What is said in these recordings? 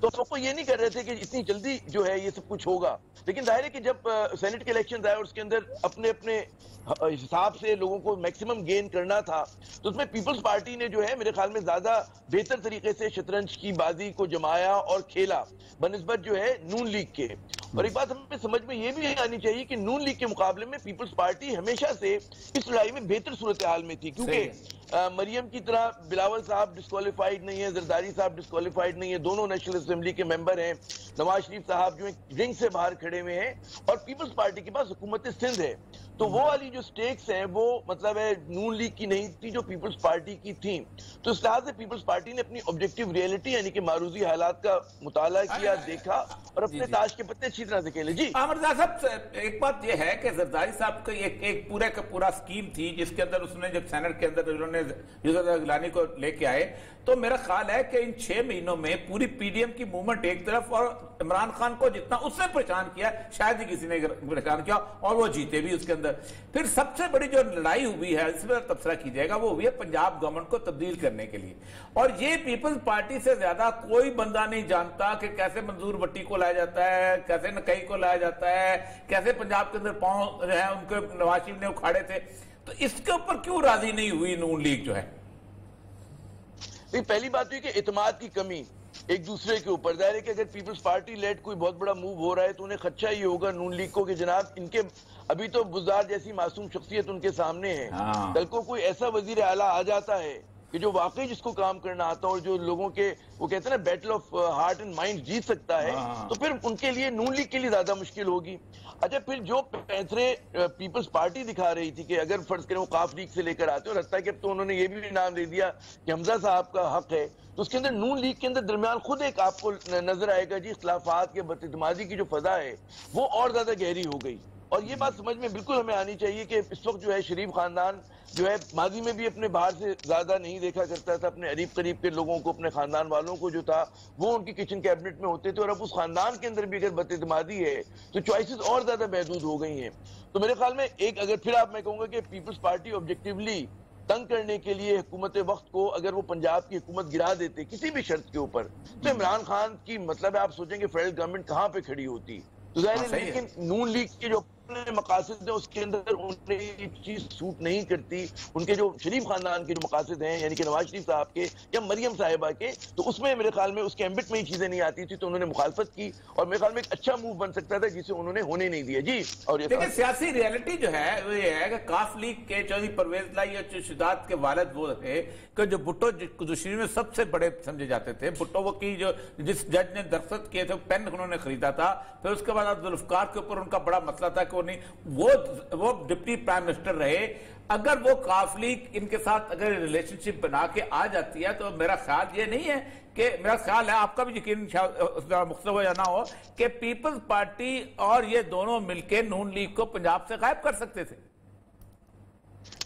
تو ہم کو یہ نہیں کر رہے تھے کہ اتنی جلدی جو ہے یہ سب کچھ ہوگا، لیکن ظاہر ہے کہ جب سینٹ کے الیکشن آئے اور اس کے اندر اپنے اپنے حساب سے لوگوں کو میکسیمم گین کرنا تھا، تو اس میں پیپلز پارٹی نے جو ہے میرے خیال میں زیادہ بہتر طریقے سے شطرنج کی بازی کو جمایا اور کھیلا بنسبت جو ہے نون لیگ کے۔ اور ایک بات ہمیں سمجھ میں یہ بھی آنی چاہیے کہ نون لیگ کے مقابلے میں پیپلز پارٹی ہمیشہ سے اس لڑائی میں بہتر صورتحال میں تھی، کیونکہ مریم کی طرح بلاول صاحب ڈسکوالیفائیڈ نہیں ہے، زرداری صاحب ڈسکوالیفائیڈ نہیں ہے، دونوں نیشنل اسمبلی کے ممبر ہیں، نواز شریف صاحب جو رنگ سے باہر کھڑے ہوئے ہیں، اور پیپلز پارٹی کے پاس حکومت سندھ ہے۔ تو وہ والی جو سٹیکس ہیں وہ مطلب ہے نون لیگ کی نہیں تھی، جو پیپلز پارٹی کی تھیں۔ تو اس لحاظ سے پیپلز پارٹی نے اپنی آبجیکٹیو ریئلٹی یعنی کہ معروضی حالات کا مطالعہ کیا، دیکھا اور اپنے تاش کے پتے اچھی طرح سے کھیلے۔ جی عامر صاحب، ایک بات یہ ہے کہ زرداری صاحب کا ایک پورے کا پورا اسکیم تھی جس کے اندر اس نے جب سینٹ کے اندر انہوں نے یوسف گیلانی کو لے کے آئے، تو میرا خیال ہے کہ ان 6 مہینوں میں پوری پی ڈی ایم کی موومنٹ ایک طرف، اور عمران خان کو جتنا اس نے پریشان کیا شاید ہی کسی نے پریشان کیا، اور وہ جیتے بھی اس کے اندر۔ پھر سب سے بڑی جو لڑائی ہوئی ہے، اس میں تبصرہ کیجئے گا، وہ ہوئی ہے پنجاب گورنمنٹ کو تبدیل کرنے کے لیے، اور یہ پیپلز پارٹی سے زیادہ کوئی بندہ نہیں جانتا کہ کیسے منظور بٹی کو لایا جاتا ہے، کیسے نکئی کو لایا جاتا ہے، کیسے پنجاب کے اندر پاؤں جو ہے ان کے نواز شریف نے اکھاڑے تھے۔ تو اس کے اوپر کیوں راضی نہیں ہوئی نون لیگ جو ہے؟ پہلی بات یہ کہ اعتماد کی کمی ایک دوسرے کے اوپر۔ ظاہر ہے کہ اگر پیپلز پارٹی لیڈ کوئی بہت بڑا موو ہو رہا ہے تو انہیں خدشہ ہی ہوگا نون لیگ کو کہ جناب ان کے ابھی تو بزدار جیسی معصوم شخصیت ان کے سامنے ہے، کل کو کوئی ایسا وزیر اعلیٰ آ جاتا ہے کہ جو واقعی جس کو کام کرنا آتا ہے اور جو لوگوں کے وہ کہتے ہیں نا battle of heart and mind جیت سکتا ہے، تو پھر ان کے لیے نون لیگ کے لیے زیادہ مشکل ہوگی۔ اچھا، پھر جو پیسرے پیپلز پارٹی دکھا رہی تھی کہ اگر فرض کریں وہ قاف لیگ سے لے کر آتے، اور حتیٰ کہ اب تو انہوں نے یہ بھی نام دے دیا کہ حمزہ صاحب کا حق ہے، تو اس کے اندر نون لیگ کے اندر درمیان خود ایک آپ کو نظر آئے گا جی اختلافات کے بداعتمادی کی جو فضا ہے وہ اور زیادہ گہری ہو گئی۔ اور یہ بات سمجھ میں بالکل ہمیں آنی چاہیے کہ اس وقت جو ہے شریف خاندان جو ہے ماضی میں بھی اپنے باہر سے زیادہ نہیں دیکھا کرتا تھا، اپنے قریب قریب کے لوگوں کو، اپنے خاندان والوں کو جو تھا وہ ان کی کچن کیبنٹ میں ہوتے تھے، اور اب اس خاندان کے اندر بھی اگر بداعتمادی ہے تو چوائسز اور زیادہ محدود ہو گئی ہیں۔ تو میرے خیال میں ایک اگر پھر میں کہوں گا کہ پیپلز پارٹی آبجیکٹیولی تنگ کرنے کے لیے حکومت وقت کو اگر وہ پنجاب کی حکومت گرا دیتے کسی بھی شرط کے اوپر، تو عمران خان کی مطلب ہے آپ سوچیں کہ فیڈرل گورنمنٹ کہاں پہ کھڑی ہوتی۔ تو ظاہر ہے لیکن نون لیگ کے جو مقاصد ہیں اس کے اندر انہیں یہ چیز سوٹ نہیں کرتی، ان کے جو شریف خاندان کے جو مقاصد ہیں یعنی کہ نواز شریف صاحب کے یا مریم صاحبہ کے، تو اس میں میرے خیال میں اس کے ایمبٹ میں ہی چیزیں نہیں آتی تھی، تو انہوں نے مخالفت کی، اور میرے خیال میں ایک اچھا موو بن سکتا تھا جسے انہوں نے ہونے نہیں دیا۔ جی اور لیکن سیاسی ریئلٹی جو ہے وہ یہ ہے کہ کاف لیگ کے چودھری پرویز لائی یا شداد کے والد وہ تھے کہ جو بھٹو دشمنی میں سب سے بڑے سمجھے جاتے تھے۔ بھٹو وہ کی جو جس جج نے درخت کیے تھے پین انہوں نے خریدا تھا، پھر اس کے بعد ذوالفقار کے اوپر ان کا بڑا مسئلہ تھا کہ وہ ڈپٹی پرائم منسٹر رہے۔ اگر وہ کاف لیگ ان کے ساتھ اگر ریلیشن شپ بنا کے آ جاتی ہے تو میرا خیال یہ نہیں ہے کہ میرا خیال ہے آپ کا بھی یقین مختلف ہو یا نہ ہو کہ پیپلز پارٹی اور یہ دونوں مل کے نون لیگ کو پنجاب سے غائب کر سکتے تھے۔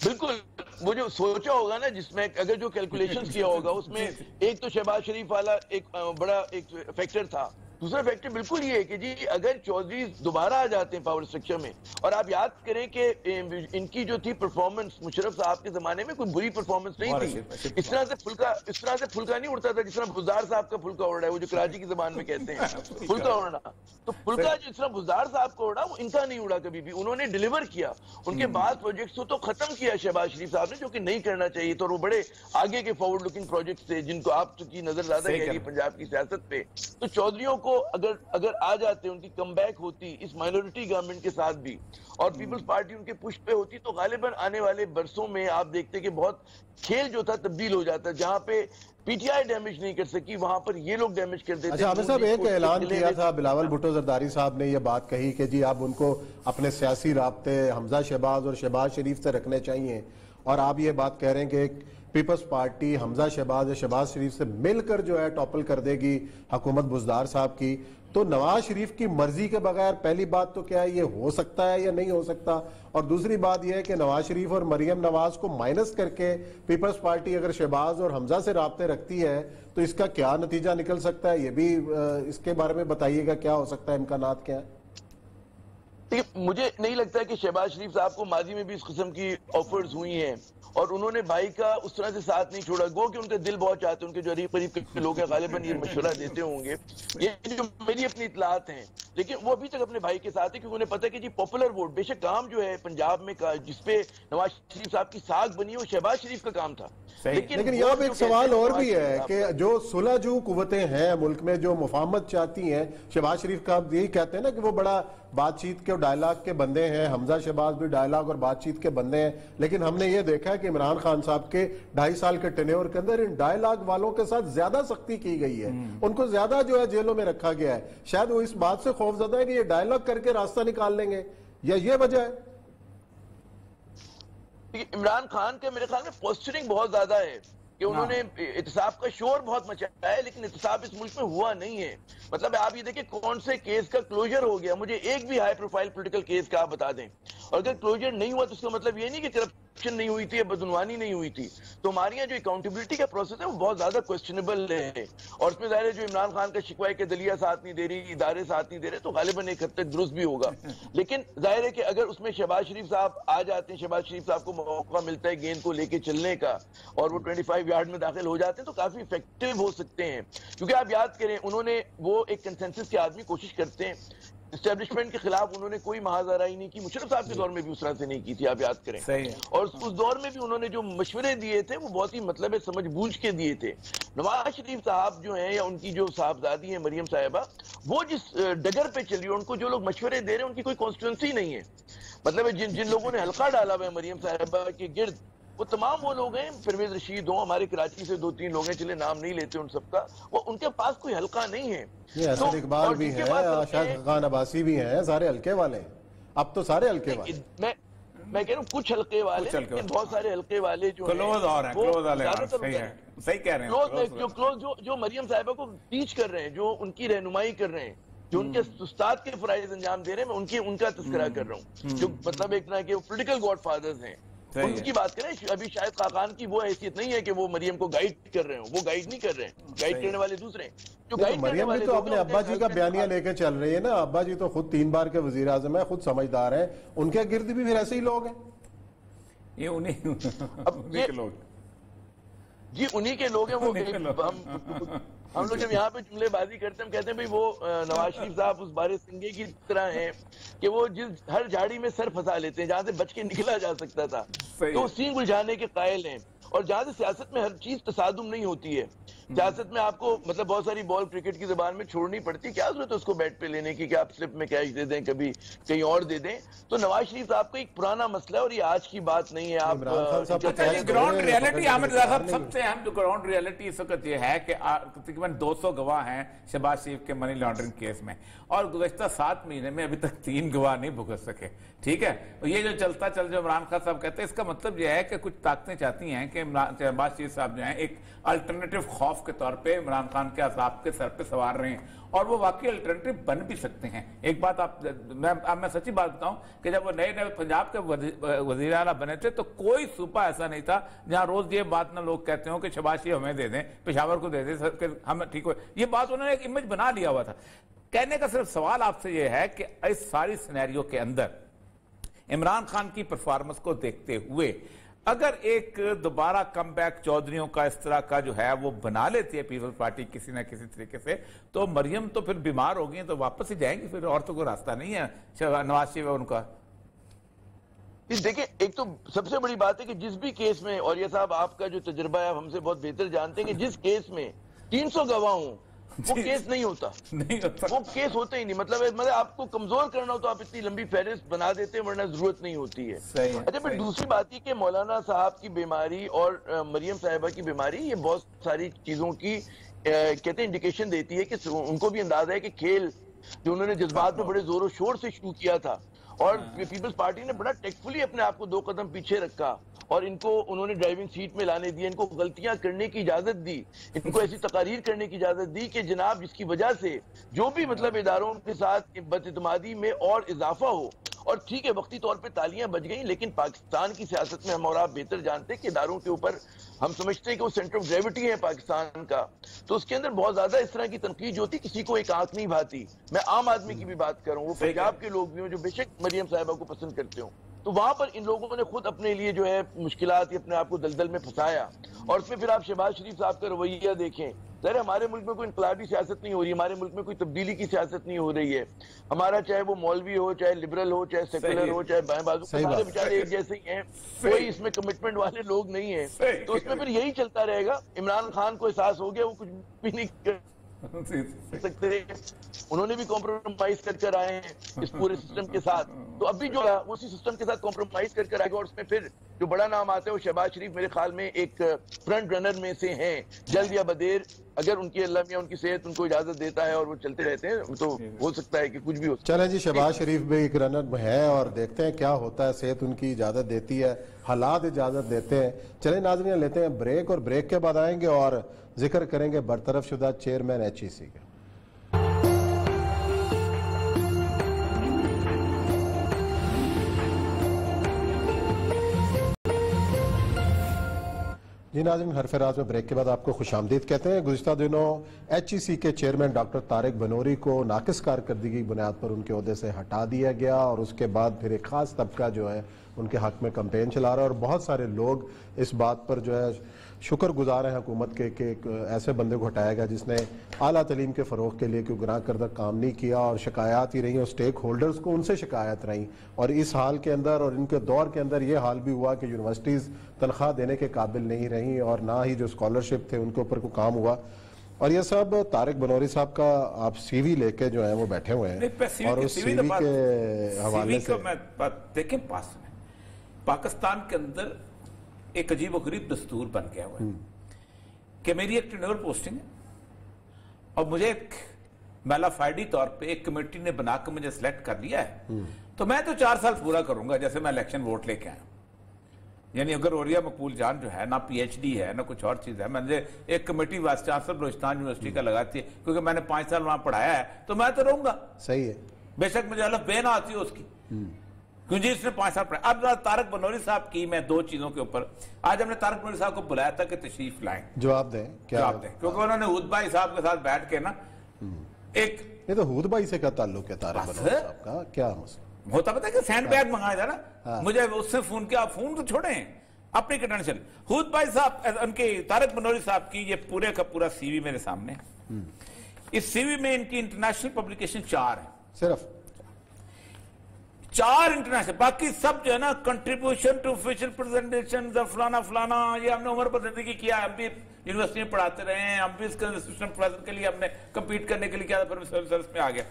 بالکل، وہ جو سوچا ہوگا نا جس میں اگر جو کیلکولیشنز کیا ہوگا اس میں ایک تو شہباز شریف والا ایک بڑا ایک فیکٹر تھا، دوسرا فیکٹر بالکل یہ ہے کہ جی اگر چودھری دوبارہ آ جاتے ہیں پاور اسٹرکچر میں، اور آپ یاد کریں کہ ان کی جو تھی پرفارمنس مشرف صاحب کے زمانے میں کوئی بری پرفارمنس نہیں تھی، اس طرح سے پھلکا نہیں اڑتا تھا جس طرح بزدار صاحب کا پھلکا اڑ رہا ہے، وہ جو کراچی کی زبان میں کہتے ہیں پھلکا اڑنا، تو پھلکا جس طرح بزدار صاحب کا اڑا وہ ان کا نہیں اڑا کبھی بھی، انہوں نے ڈیلیور کیا، ان کے بعد پروجیکٹس کو تو ختم کیا شہباز شریف صاحب نے جو کہ نہیں کرنا چاہیے تھا، اور وہ بڑے آگے کے فارورڈ لوکنگ پروجیکٹس تھے جن کو آپ کی نظر زیادہ گہری پنجاب کی سیاست پہ۔ تو چودھریوں کو اگر آ جاتے ان کی کم بیک ہوتی اس مائنورٹی گورنمنٹ کے ساتھ بھی، اور پیپلز پارٹی ان کے پش پہ ہوتی، تو غالباً آنے والے برسوں میں آپ دیکھتے کہ بہت کھیل جو تھا تبدیل ہو جاتا، جہاں پہ پی ٹی آئی ڈیمیج نہیں کر سکی وہاں پر یہ لوگ ڈیمیج کر دیتے۔ اچھا عامر صاحب، ایک اعلان کیا تھا بلاول بھٹو زرداری صاحب نے، یہ بات کہی کہ جی اب ان کو اپنے سیاسی رابطے حمزہ شہباز اور شہباز شریف سے رکھنے چاہیے، اور آپ یہ بات کہہ رہے ہیں کہ ایک پیپلز پارٹی حمزہ شہباز یا شہباز شریف سے مل کر جو ہے ٹاپل کر دے گی حکومت بزدار صاحب کی، تو نواز شریف کی مرضی کے بغیر پہلی بات تو کیا ہے یہ ہو سکتا ہے یا نہیں ہو سکتا، اور دوسری بات یہ ہے کہ نواز شریف اور مریم نواز کو مائنس کر کے پیپلز پارٹی اگر شہباز اور حمزہ سے رابطے رکھتی ہے تو اس کا کیا نتیجہ نکل سکتا ہے، یہ بھی اس کے بارے میں بتائیے گا، کیا ہو سکتا ہے، امکانات کیا ہے؟ مجھے نہیں لگتا کہ شہباز شریف صاحب کو ماضی میں بھی اس قسم کی آفرز ہوئی ہیں اور انہوں نے بھائی کا اس طرح سے ساتھ نہیں چھوڑا. گو کہ ان کے دل بہت چاہتے ہیں, ان کے جو قریب قریب کے لوگ ہیں غالباً یہ مشورہ دیتے ہوں گے, یہ جو میری اپنی اطلاعات ہیں, لیکن وہ ابھی تک اپنے بھائی کے ساتھ ہے کیونکہ انہیں پتہ ہے کہ جی پاپولر ووٹ, بے شک کام جو ہے پنجاب میں جس پہ نواز شریف صاحب کی ساکھ بنی ہے وہ شہباز شریف کا کام تھا. لیکن یہاں پہ ایک سوال اور بھی ہے کہ جو صلح جو قوتیں ہیں ملک میں جو مفاہمت چاہتی ہیں, شہباز شریف کا یہی کہتے ہیں نا کہ وہ بڑا بات چیت کے ڈائلاگ کے بندے ہیں, حمزہ شہباز بھی ڈائلاگ اور بات چیت کے بندے ہیں, لیکن ہم نے یہ دیکھا ہے کہ عمران خان صاحب کے 2.5 سال کے ٹینیور کے اندر ان ڈائلاگ والوں کے ساتھ زیادہ سختی کی گئی ہے, ان کو زیادہ جو ہے جیلوں میں رکھا گیا ہے. شاید وہ اس بات سے خوف زدہ ہے کہ یہ ڈائلاگ کر کے راستہ نکال لیں گے, یا یہ وجہ ہے؟ عمران خان کے میرے خیال میں پوسچرنگ بہت زیادہ ہے کہ انہوں نے احتساب کا شور بہت مچایا ہے, لیکن احتساب اس ملک میں ہوا نہیں ہے. مطلب آپ یہ دیکھیں کون سے کیس کا کلوجر ہو گیا, مجھے ایک بھی ہائی پروفائل پولیٹیکل کیس کا آپ بتا دیں, اور اگر کلوجر نہیں ہوا تو اس کا مطلب یہ نہیں کہ کرپشن نہیں ہوئی تھی یا بدعنوانی نہیں ہوئی تھی. تو ہمارے یہاں جو اکاؤنٹیبلٹی کا پروسیس ہے وہ بہت زیادہ کوسچنیبل ہے, اور اس میں ظاہر ہے جو عمران خان کا شکوہ ہے کہ دلیہ ساتھ نہیں دے رہی, ادارے ساتھ نہیں دے رہے, تو غالباً ایک حد تک درست بھی ہوگا. لیکن ظاہر ہے کہ اگر اس میں شہباز شریف صاحب آ جاتے ہیں, شہباز شریف صاحب کو موقع ملتا ہے گیند کو لے کے چلنے کا اور وہ 25 یارڈ میں داخل ہو جاتے ہیں تو کافی افیکٹو ہو سکتے ہیں. کیونکہ آپ یاد کریں انہوں نے وہ ایک کنسنسس کے آدمی کوشش کرتے ہیں, اسٹیبلشمنٹ کے خلاف انہوں نے کوئی محاذرائی نہیں کی, مشرف صاحب کے دور میں بھی اس طرح سے نہیں کی تھی, آپ یاد کریں. اور اس دور میں بھی انہوں نے جو مشورے دیے تھے وہ بہت ہی مطلب سمجھ بوجھ کے دیے تھے. نواز شریف صاحب جو ہیں یا ان کی جو صاحبزادی ہیں مریم صاحبہ, وہ جس ڈگر پہ چلی, ان کو جو لوگ مشورے دے رہے ہیں ان کی کوئی کانسٹیٹوئنسی نہیں ہے. مطلب جن لوگوں نے حلقہ ڈالا ہوا ہے مریم صاحبہ کے گرد, وہ تمام وہ لوگ ہیں, پرویز رشید ہوں, ہمارے کراچی سے 2-3 لوگ ہیں, چلے نام نہیں لیتے ان سب کا, وہ ان کے پاس کوئی حلقہ نہیں ہے. اسد اقبال بھی ہیں, شاہد خان عباسی بھی ہیں, سارے حلقے والے ہیں. اب تو سارے حلقے والے, میں کہہ رہا ہوں کچھ حلقے والے, لیکن بہت سارے حلقے والے جو جو مریم صاحبہ کو ٹیچ کر رہے ہیں, جو ان کی رہنمائی کر رہے ہیں, جو ان کے استاد کے فرائض انجام دے رہے ہیں, میں ان کا تذکرہ کر رہا ہوں, جو مطلب ایک طرح کے پولیٹیکل گاڈ فادرز ہیں, ان کی بات کریں. ابھی شاید خاقان کی وہ حیثیت نہیں ہے کہ وہ مریم کو گائیڈ کر رہے ہوں, وہ گائیڈ نہیں کر رہے ہیں, گائیڈ کرنے والے دوسرے ہیں. جو گائیڈ مریم بھی تو اپنے ابا جی کا بیانیہ لے کے چل رہی ہے نا, ابا جی تو خود 3 بار کے وزیر اعظم ہیں, خود سمجھدار ہیں, ان کے گرد بھی پھر ایسے ہی لوگ ہیں. یہ انہی کے لوگ, جی انہی کے لوگ ہیں. وہ ہم لوگ جب یہاں پہ جملے بازی کرتے ہیں, ہم کہتے ہیں بھئی وہ نواز شریف صاحب اس بارے سنگے کی طرح ہیں کہ وہ ہر جھاڑی میں سر پھنسا لیتے ہیں جہاں سے بچ کے نکلا جا سکتا تھا, تو سینگ الجھانے کے قائل ہیں. اور جہاں سے سیاست میں ہر چیز تصادم نہیں ہوتی ہے, سیاست میں آپ کو مطلب بہت ساری بال کرکٹ کی زبان میں چھوڑنی پڑتی, کیا ضرورت ہے اس کو بیٹ پہ لینے کی کہ آپ سلپ میں کیش دے دیں, کبھی کہیں اور دے دیں. تو نواز شریف صاحب کا ایک پرانا مسئلہ ہے اور یہ آج کی بات نہیں ہے. آپ گراؤنڈ ریئلٹی احمد رضا صاحب سب سے اہم جو گراؤنڈ ریئلٹی اس وقت یہ ہے کہ تقریباً 200 گواہ ہیں شہباز شریف کے منی لانڈرنگ کیس میں, اور گزشتہ 7 مہینے میں ابھی تک 3 گواہ نہیں بھگت سکے. ٹھیک ہے, یہ جو چلتا چل جو عمران خان صاحب کہتے ہیں, اس کا مطلب یہ ہے کہ کچھ طاقتیں چاہتی ہیں کہ شہباز شریف صاحب جو ہیں ایک الٹرنیٹو خوف کے طور پہ عمران خان کے عذاب کے سر پہ سوار رہے ہیں, اور وہ واقعی الٹرنیٹو بن بھی سکتے ہیں. ایک بات میں سچی بات بتاؤں کہ جب وہ نئے پنجاب کے وزیر اعلیٰ بنے تھے تو کوئی صوبہ ایسا نہیں تھا جہاں روز یہ بات نہ لوگ کہتے ہوں کہ شہباز شریف ہمیں دے دیں, پشاور کو دے دیں, ہم ٹھیک ہو. یہ بات انہوں نے ایک امیج بنا لیا ہوا تھا. کہنے کا صرف سوال آپ سے یہ ہے کہ اس ساری سینیریو کے اندر عمران خان کی پرفارمنس کو دیکھتے ہوئے اگر ایک دوبارہ کم بیک چودھریوں کا اس طرح کا جو ہے وہ بنا لیتی ہے پیپلز پارٹی کسی نہ کسی طریقے سے, تو مریم تو پھر بیمار ہو گئی تو واپس ہی جائیں گی, پھر اور تو کوئی راستہ نہیں ہے نواز شریف ان کا. دیکھیں ایک تو سب سے بڑی بات ہے کہ جس بھی کیس میں, اور یہ صاحب آپ کا جو تجربہ ہے ہم سے بہت بہتر جانتے ہیں کہ جس کیس میں 300 گواہ ہوں وہ کیس نہیں ہوتا, وہ کیس ہوتا ہی نہیں. مطلب آپ کو کمزور کرنا ہو تو آپ اتنی لمبی فہرست بنا دیتے ہیں, ورنہ ضرورت نہیں ہوتی ہے. اچھا پھر دوسری بات یہ کہ مولانا صاحب کی بیماری اور مریم صاحبہ کی بیماری, یہ بہت ساری چیزوں کی کہتے ہیں انڈیکیشن دیتی ہے کہ ان کو بھی اندازہ ہے کہ کھیل جو انہوں نے جذبات میں بڑے زور و شور سے شروع کیا تھا, اور پیپلز پارٹی نے بڑا ٹیکفلی اپنے آپ کو 2 قدم پیچھے رکھا, اور ان کو انہوں نے ڈرائیونگ سیٹ میں لانے دیا, ان کو غلطیاں کرنے کی اجازت دی, ان کو ایسی تقاریر کرنے کی اجازت دی کہ جناب جس کی وجہ سے جو بھی مطلب اداروں کے ساتھ بد اعتمادی میں اور اضافہ ہو, اور ٹھیک ہے وقتی طور پہ تالیاں بج گئیں، لیکن پاکستان کی سیاست میں ہم اور آپ بہتر جانتے ہیں کہ اداروں کے اوپر ہم سمجھتے ہیں کہ وہ سینٹر آف گریوٹی ہے پاکستان کا، تو اس کے اندر بہت زیادہ اس طرح کی تنقید جو ہوتی کسی کو ایک آنکھ نہیں بھاتی. میں عام آدمی کی بھی بات کر رہا ہوں، وہ پنجاب کے لوگ بھی ہوں جو بے شک مریم صاحبہ کو پسند کرتے ہوں، تو وہاں پر ان لوگوں نے خود اپنے لیے جو ہے مشکلات اپنے آپ کو دلدل میں پھنسایا. اور اس میں پھر آپ شہباز شریف صاحب کا رویہ دیکھیں. ظاہر ہمارے ملک میں کوئی انقلابی سیاست نہیں ہو رہی، ہمارے ملک میں کوئی تبدیلی کی سیاست نہیں ہو رہی ہے. ہمارا چاہے وہ مولوی ہو، چاہے لبرل ہو، چاہے سیکولر ہو، چاہے بائیں بازو، سارے بیچارے ایک جیسے ہی ہیں، کوئی اس میں کمٹمنٹ والے لوگ نہیں ہیں. تو اس میں پھر یہی چلتا رہے گا. عمران خان کو احساس ہو گیا وہ کچھ بھی نہیں کر سکتے، انہوں نے بھی کمپرومائز کر آئے ہیں اس پورے سسٹم کے ساتھ. تو اب بھی جو ہے وہ اسی سسٹم کے ساتھ کمپرومائز کر آئے گا، اور اس میں پھر جو بڑا نام آتا ہے وہ شہباز شریف میرے خیال میں ایک فرنٹ رنر میں سے ہیں. جلد یا بدیر اگر ان کی اللہ میاں ان کی صحت ان کو اجازت دیتا ہے اور وہ چلتے رہتے ہیں تو ہو سکتا ہے کہ کچھ بھی ہو. چلیں جی، شہباز شریف بھی ایک رنر میں ہے اور دیکھتے ہیں کیا ہوتا ہے. صحت ان کی اجازت دیتی ہے، حالات اجازت دیتے ہیں. چلیں ناظرین لیتے ہیں بریک، اور بریک کے بعد آئیں گے اور ذکر کریں گے برطرف شدہ چیئرمین HEC کا. جی ناظرین، حرف راز میں بریک کے بعد آپ کو خوش آمدید کہتے ہیں. گزشتہ دنوں HEC کے چیئرمین ڈاکٹر طارق بنوری کو ناقص کارکردگی کی بنیاد پر ان کے عہدے سے ہٹا دیا گیا، اور اس کے بعد پھر ایک خاص طبقہ جو ہے ان کے حق میں کمپین چلا رہا ہے، اور بہت سارے لوگ اس بات پر جو ہے شکر گزار ہیں حکومت کے کہ ایک ایسے بندے کو ہٹایا گیا جس نے اعلیٰ تعلیم کے فروغ کے لیے کوئی گناہ کردہ کام نہیں کیا، اور شکایات ہی رہیں اور سٹیک ہولڈرز کو ان سے شکایت رہیں. اور اس حال کے اندر اور ان کے دور کے اندر یہ حال بھی ہوا کہ یونیورسٹیز تنخواہ دینے کے قابل نہیں رہیں، اور نہ ہی جو اسکالرشپ تھے ان کے اوپر کوئی کام ہوا. اور یہ سب طارق بنوری صاحب کا آپ سی وی لے کے جو ہیں وہ بیٹھے ہوئے ہیں، اور اس سی وی کے حوالے سے دیکھیں پاکستان کے اندر ایک عجیب و غریب دستور بن گیا ہوا ہے کہ میری ایک ٹینور پوسٹنگ ہے اور مجھے ایک میلا فائڈی طور پہ ایک کمیٹی نے بنا کے مجھے سلیکٹ کر لیا ہے، تو میں تو 4 سال پورا کروں گا جیسے میں الیکشن ووٹ لے کے آیا. یعنی اگر اوریا مقبول جان جو ہے نہ PhD ہے نہ کچھ اور چیز ہے، میں نے ایک committee vice chancellor Balochistan university کا لگاتی ہے کیونکہ میں نے 5 سال وہاں پڑھایا ہے، تو میں تو رہوں گا. صحیح ہے، بے شک مجھے الف بے نہ آتی ہو اس کی، کیونکہ اس نے 5 سال پڑھا. اب طارق بنوری صاحب کی میں 2 چیزوں کے اوپر آج ہم نے طارق بنوری صاحب کو بلایا تھا کہ تشریف لائیں، جواب دیں کیونکہ انہوں نے ہود بھائی صاحب کے ساتھ بیٹھ کے نا ایک یہ تو ہود بھائی سے کیا تعلق ہے طارق بنوری صاحب کا؟ کیا مسئلہ ہوتا پتا کہ سینڈ بیگ منگایا تھا نا، مجھے اس سے فون کیا، فون تو چھوڑیں اپنی ٹینشن. ہود بھائی صاحب ان کے طارق بنوری صاحب کی یہ پورے کا پورا سی وی میرے سامنے. اس سی وی میں ان کی انٹرنیشنل پبلیکیشن 4 ہیں، صرف 4 انٹرنیشنل، باقی سب جو ہے نا کنٹریبیوشن ٹو آفیشل پریزنٹیشن فلانا فلانا، یہ ہم نے عمر پر زندگی کیا، ہم بھی یونیورسٹی میں پڑھاتے رہے ہیں، ہم بھی اس انسٹیٹیوشن پریزنٹ کے لیے ہم نے کمپیٹ کرنے کے لیے کیا تھا، پھر سروس میں آ گیا.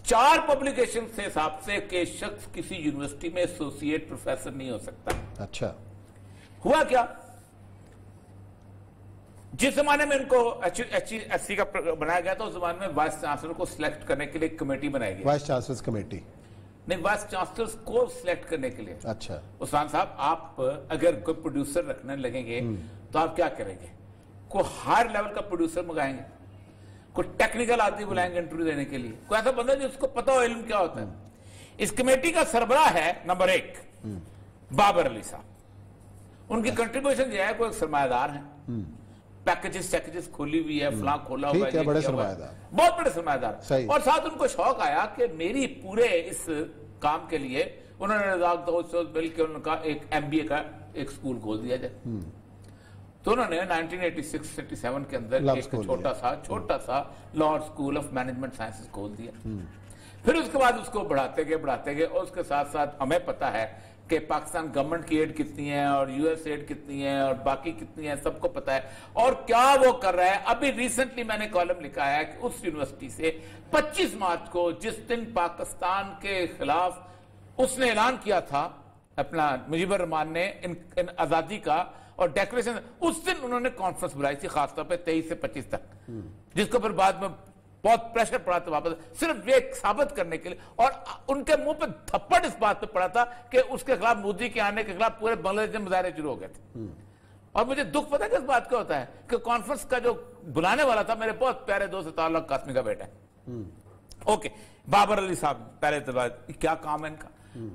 4 پبلیکیشن سے حساب سے کہ شخص کسی یونیورسٹی میں ایسوسیٹ پروفیسر نہیں ہو سکتا. اچھا ہوا کیا، جس زمانے میں ان کو HEC کا بنایا گیا تھا اس زمانے میں وائس چانسلر کو سلیکٹ کرنے کے لیے ایک کمیٹی بنائی گئی. وائس چانسلرز کمیٹی نہیں، وائس چانسلرز کو سلیکٹ کرنے کے لیے. اچھا عثمان صاحب آپ اگر کوئی پروڈیوسر رکھنے لگیں گے تو آپ کیا کریں گے؟ کوئی ہائر لیول کا پروڈیوسر منگائیں گے، کوئی ٹیکنیکل آدمی بلائیں گے انٹرویو دینے کے لیے، کوئی ایسا بندہ جس کو پتا ہو علم کیا ہوتا ہے. اس کمیٹی کا سربراہ ہے نمبر 1 بابر علی صاحب. ان کی کنٹریبیوشن جو ہے کوئی سرمایہ دار ہیں، پیکجز کھولی ہوئی ہے، فلاں کھولا ہوا ہے، بڑے سرمایہ دار، بہت بڑے سرمایہ دار. اور ساتھ ان کو شوق آیا کہ میری پورے اس کام کے لیے انہوں نے رزاق داؤد سے مل کے ان کا ایک MBA کا ایک سکول کھول دیا جائے. تو انہوں نے 1986-87 کے اندر ایک چھوٹا سا Lahore school of management sciences کھول دیا. پھر اس کے بعد اس کو بڑھاتے گئے اور اس کے ساتھ ساتھ ہمیں پتا ہے کہ پاکستان گورنمنٹ کی ایڈ کتنی ہے اور US ایڈ کتنی ہے اور باقی کتنی ہے، سب کو پتا ہے. اور کیا وہ کر رہا ہے، ابھی ریسنٹلی میں نے کالم لکھا ہے کہ اس یونیورسٹی سے 25 مارچ کو جس دن پاکستان کے خلاف اس نے اعلان کیا تھا اپنا مجیب الرحمان نے ان آزادی کا اور ڈیکلیریشن، اس دن انہوں نے کانفرنس بلائی تھی خاص طور پہ 23 سے 25 تک، جس کو پھر بعد میں بہت پریشر پڑا تھا واپس، صرف یہ ثابت کرنے کے لیے. اور ان کے منہ پہ تھپڑ اس بات پہ پڑا تھا کہ اس کے خلاف مودی کے آنے کے خلاف پورے بنگلہ دیش میں مظاہرے شروع ہو گئے تھے. اور مجھے دکھ پتا کس بات کا ہوتا ہے کہ کانفرنس کا جو بلانے والا تھا میرے بہت پیارے دوست تعلق قاسمی کا بیٹا ہے. اوکے، بابر علی صاحب پہلے کیا کام ہے ان کا،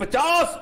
50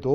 2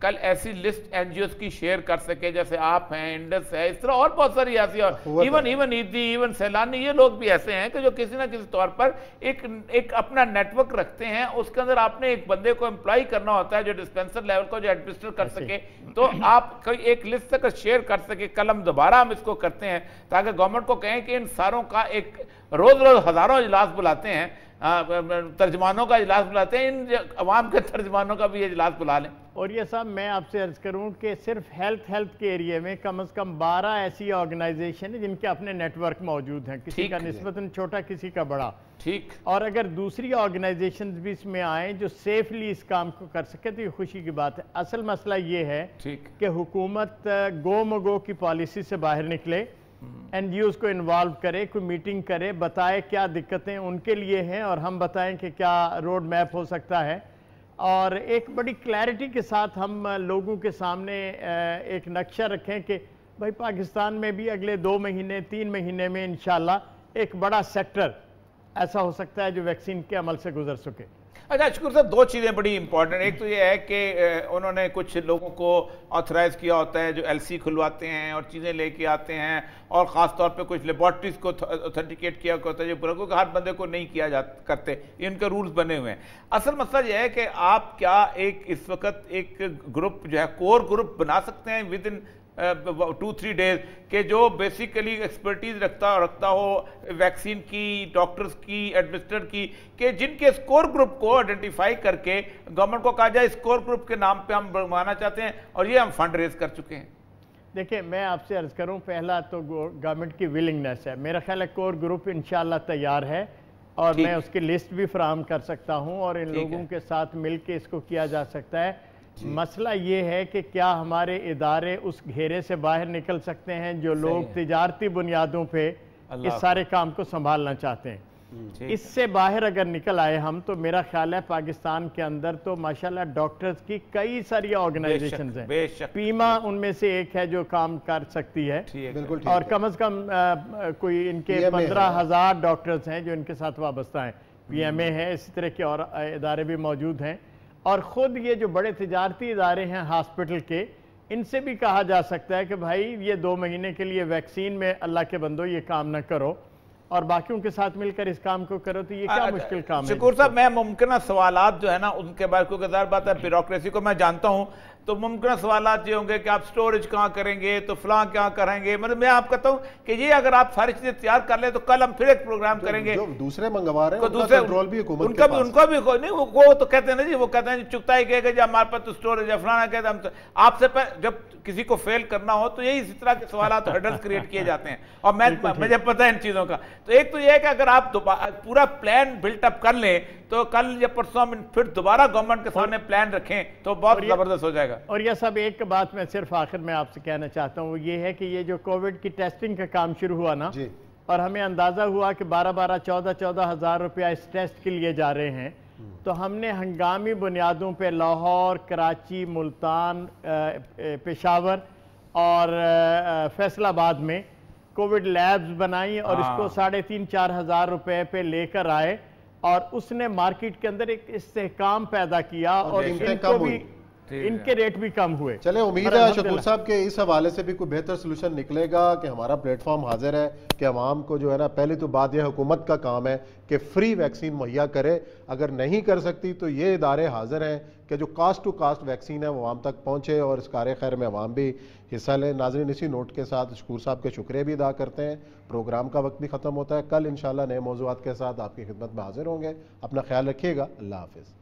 کل ایسی لسٹ این جی اوز کی شیئر کر سکے جیسے آپ ہیں، انڈس ہے، اس طرح اور بہت ساری ایسی، اور ایون ایدی، ایون سیلانی، یہ لوگ بھی ایسے ہیں کہ جو کسی نہ کسی طور پر ایک اپنا نیٹ ورک رکھتے ہیں. اس کے اندر آپ نے ایک بندے کو امپلائی کرنا ہوتا ہے جو ڈسپینسر لیول کو جو ایڈمنسٹر کر سکے. تو آپ ایک لسٹ تک شیئر کر سکے. کل ہم دوبارہ ہم اس کو کرتے ہیں تاکہ گورنمنٹ کو کہیں کہ ان ساروں کا ایک روز ہزاروں اجلاس بلاتے ہیں، ترجمانوں کا اجلاس بلاتے ہیں، ان عوام کے ترجمانوں کا بھی اجلاس بلا لیں. اور یہ صاحب میں آپ سے عرض کروں کہ صرف ہیلتھ کے ایریے میں کم از کم 12 ایسی آرگنائزیشن ہیں جن کے اپنے نیٹ ورک موجود ہیں، کسی کا نسبتاً چھوٹا، کسی کا بڑا. ٹھیک. اور اگر دوسری آرگنائزیشنز بھی اس میں آئیں جو سیفلی اس کام کو کر سکے تو یہ خوشی کی بات ہے. اصل مسئلہ یہ ہے کہ حکومت گو مگو کی پالیسی سے باہر نکلے، این جی اوز کو انوالو کرے، کوئی میٹنگ کرے، بتائے کیا دقتیں ان کے لیے ہیں اور ہم بتائیں کہ کیا روڈ میپ ہو سکتا ہے، اور ایک بڑی کلیئرٹی کے ساتھ ہم لوگوں کے سامنے ایک نقشہ رکھیں کہ بھائی پاکستان میں بھی اگلے 2 مہینے 3 مہینے میں انشاءاللہ ایک بڑا سیکٹر ایسا ہو سکتا ہے جو ویکسین کے عمل سے گزر سکے. اچھا شکور صاحب، 2 چیزیں بڑی امپورٹنٹ. ایک تو یہ ہے کہ انہوں نے کچھ لوگوں کو آتھرائز کیا ہوتا ہے جو ایل سی کھلواتے ہیں اور چیزیں لے کے آتے ہیں، اور خاص طور پہ کچھ لیبارٹریز کو اوتھینٹیکیٹ کیا ہوتا ہے جو کہ ہر بندے کو نہیں کیا کرتے. یہ ان کے رولز بنے ہوئے ہیں. اصل مسئلہ یہ ہے کہ آپ کیا اس وقت ایک گروپ جو ہے کور گروپ بنا سکتے ہیں ود ان 2-3 days کہ جو بیسیکلی ایکسپرٹیز رکھتا ہو ویکسین کی، ڈاکٹرز کی، ایڈمنسٹر کی، کہ جن کے اسکور گروپ کو آئیڈینٹیفائی کر کے گورنمنٹ کو کہا جائے اسکور گروپ کے نام پہ ہم بنوانا چاہتے ہیں، اور یہ ہم فنڈ ریز کر چکے ہیں. دیکھیں میں آپ سے عرض کروں، پہلا تو گورنمنٹ کی ولنگنیس ہے. میرا خیال ہے کور گروپ انشاءاللہ تیار ہے اور میں اس کی لسٹ بھی فراہم کر سکتا ہوں اور ان لوگوں کے ساتھ مل کے اس کو کیا جا سکتا ہے. مسئلہ یہ ہے کہ کیا ہمارے ادارے اس گھیرے سے باہر نکل سکتے ہیں جو لوگ تجارتی بنیادوں پہ اس سارے کام کو سنبھالنا چاہتے ہیں. اس سے باہر اگر نکل آئے ہم تو میرا خیال ہے پاکستان کے اندر تو ماشاءاللہ ڈاکٹرز کی کئی ساری آرگنائزیشنز ہیں. پیما ان میں سے ایک ہے جو کام کر سکتی ہے، اور کم از کم کوئی ان کے 15,000 ڈاکٹرز ہیں جو ان کے ساتھ وابستہ ہیں. پی ایم اے ہے، اسی طرح کے اور ادارے بھی موجود ہیں. اور خود یہ جو بڑے تجارتی ادارے ہیں ہاسپٹل کے، ان سے بھی کہا جا سکتا ہے کہ بھائی یہ 2 مہینے کے لیے ویکسین میں اللہ کے بندو یہ کام نہ کرو اور باقیوں کے ساتھ مل کر اس کام کو کرو. تو یہ کیا مشکل کام ہے؟ شکور صاحب، میں ممکنہ سوالات جو ہے نا ان کے بارے کیونکہ ظاہر بات ہے بیوروکریسی کو میں جانتا ہوں، تو ممکنہ سوالات یہ ہوں گے کہ آپ سٹوریج کہاں کریں گے، تو فلاں کہاں کریں گے. مطلب میں آپ کہتا ہوں کہ یہ اگر آپ ساری چیزیں تیار کر لیں تو کل ہم پھر ایک پروگرام کریں گے. جو دوسرے منگوا رہے ہیں ان کا کنٹرول بھی حکومت کے پاس ہے. ان کو بھی نہیں، وہ تو کہتے ہیں نا جی، وہ کہتے ہیں چکتا ہی کہے گا جی ہمارے پاس تو سٹوریج ہے، فلانا کہتے ہیں. ہم آپ سے جب کسی کو فیل کرنا ہو تو یہی اسی طرح کے سوالات ہرڈلز کریٹ کیے جاتے ہیں، اور مجھے پتہ ہے ان چیزوں کا. تو ایک تو یہ ہے کہ اگر آپ پورا پلان بلٹ اپ کر لیں تو کل یا پرسوں ہم پھر دوبارہ گورنمنٹ کے سامنے پلان رکھیں تو بہت زبردست ہو جائے گا. اور یہ سب ایک بات میں صرف آخر میں آپ سے کہنا چاہتا ہوں، وہ یہ ہے کہ یہ جو کووڈ کی ٹیسٹنگ کا کام شروع ہوا نا، اور ہمیں اندازہ ہوا کہ 14 ہزار روپیہ اس ٹیسٹ کے لیے جا رہے ہیں، تو ہم نے ہنگامی بنیادوں پہ لاہور، کراچی، ملتان، پشاور اور فیصل آباد میں کووڈ لیبز بنائی اور اس کو 3,500-4 ہزار روپے پہ لے کر آئے، اور اس نے مارکیٹ کے اندر ایک استحکام پیدا کیا اور ان کے ریٹ بھی کم ہوئے. چلیں امید ہے شکور صاحب کہ اس حوالے سے بھی کوئی بہتر سلوشن نکلے گا کہ ہمارا پلیٹ فارم حاضر ہے کہ عوام کو جو ہے نا، پہلی تو بات یہ حکومت کا کام ہے کہ فری ویکسین مہیا کرے. اگر نہیں کر سکتی تو یہ ادارے حاضر ہیں کہ جو کاسٹ ٹو کاسٹ ویکسین ہے وہ عوام تک پہنچے اور اس کار خیر میں عوام بھی حصہ لیں. ناظرین اسی نوٹ کے ساتھ شکور صاحب کے شکریہ بھی ادا کرتے ہیں. پروگرام کا وقت بھی ختم ہوتا ہے. کل انشاءاللہ نئے موضوعات کے ساتھ آپ کی خدمت میں حاضر ہوں گے. اپنا خیال رکھیے گا. اللہ حافظ.